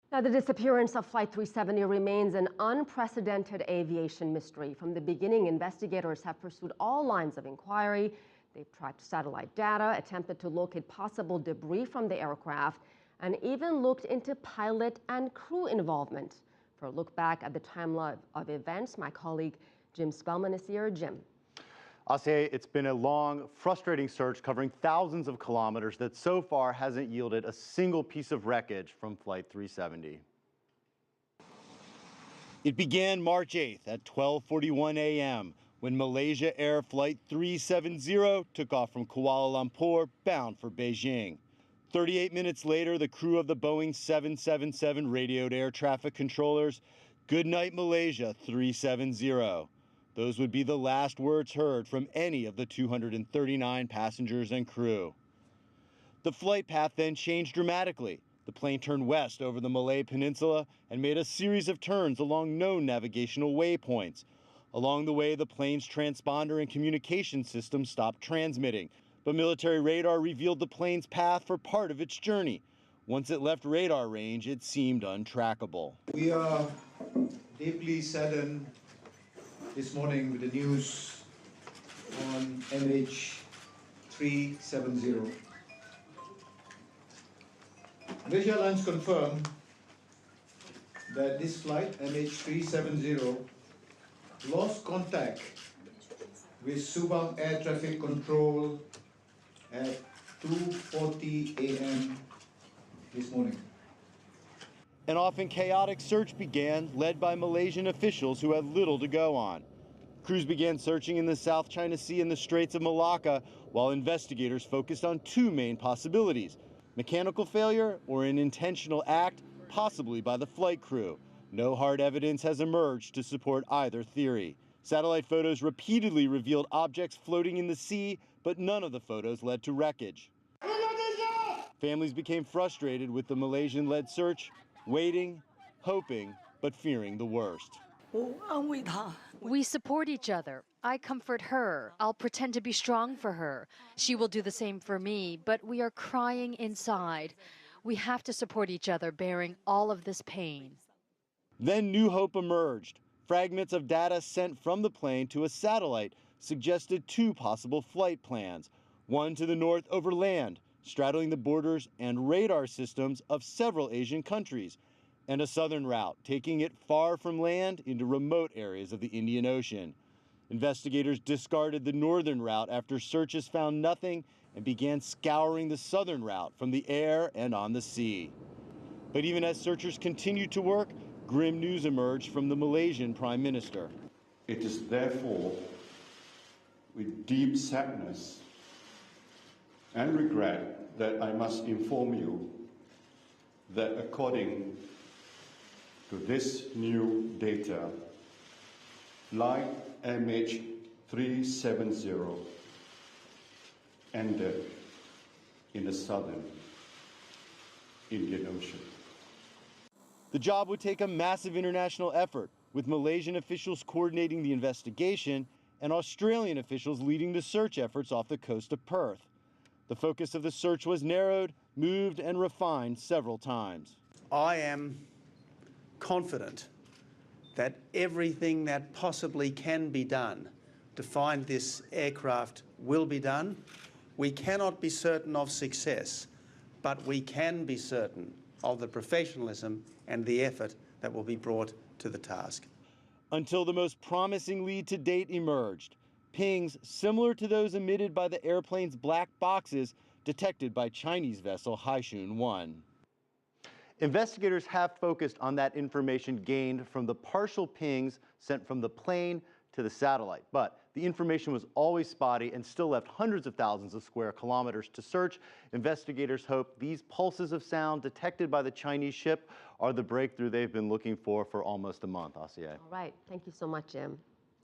Now, the disappearance of Flight 370 remains an unprecedented aviation mystery. From the beginning, investigators have pursued all lines of inquiry. They've tracked satellite data, attempted to locate possible debris from the aircraft, and even looked into pilot and crew involvement. For a look back at the timeline of events, my colleague Jim Spellman is here. Jim. Asier, it's been a long, frustrating search covering thousands of kilometers that so far hasn't yielded a single piece of wreckage from Flight 370. It began March 8th at 12:41 a.m. when Malaysia Air Flight 370 took off from Kuala Lumpur bound for Beijing. 38 minutes later, the crew of the Boeing 777 radioed air traffic controllers, "Good night, Malaysia 370. Those would be the last words heard from any of the 239 passengers and crew. The flight path then changed dramatically. The plane turned west over the Malay Peninsula and made a series of turns along known navigational waypoints. Along the way, the plane's transponder and communication system stopped transmitting, but military radar revealed the plane's path for part of its journey. Once it left radar range, it seemed untrackable. We are deeply saddened this morning with the news on MH370. Malaysia Airlines confirmed that this flight, MH370, lost contact with Subang Air Traffic Control at 2:40 a.m. this morning. An often chaotic search began, led by Malaysian officials who had little to go on. Crews began searching in the South China Sea and the Straits of Malacca, while investigators focused on two main possibilities: mechanical failure or an intentional act, possibly by the flight crew. No hard evidence has emerged to support either theory. Satellite photos repeatedly revealed objects floating in the sea, but none of the photos led to wreckage. Families became frustrated with the Malaysian-led search, waiting, hoping, but fearing the worst. We support each other. I comfort her. I'll pretend to be strong for her. She will do the same for me, but we are crying inside. We have to support each other, bearing all of this pain. Then new hope emerged. Fragments of data sent from the plane to a satellite suggested two possible flight plans, one to the north over land, straddling the borders and radar systems of several Asian countries, and a southern route, taking it far from land into remote areas of the Indian Ocean. Investigators discarded the northern route after searches found nothing and began scouring the southern route from the air and on the sea. But even as searchers continued to work, grim news emerged from the Malaysian Prime Minister. It is therefore with deep sadness and regret that I must inform you that according to this new data, flight MH370 ended in the southern Indian Ocean. The job would take a massive international effort, with Malaysian officials coordinating the investigation and Australian officials leading the search efforts off the coast of Perth. The focus of the search was narrowed, moved, and refined several times. I am confident that everything that possibly can be done to find this aircraft will be done. We cannot be certain of success, but we can be certain of the professionalism and the effort that will be brought to the task. Until the most promising lead to date emerged. Pings similar to those emitted by the airplane's black boxes detected by Chinese vessel Haishun-1. Investigators have focused on that information gained from the partial pings sent from the plane to the satellite, but the information was always spotty and still left hundreds of thousands of square kilometers to search. Investigators hope these pulses of sound detected by the Chinese ship are the breakthrough they've been looking for almost a month. Asier. All right. Thank you so much, Jim.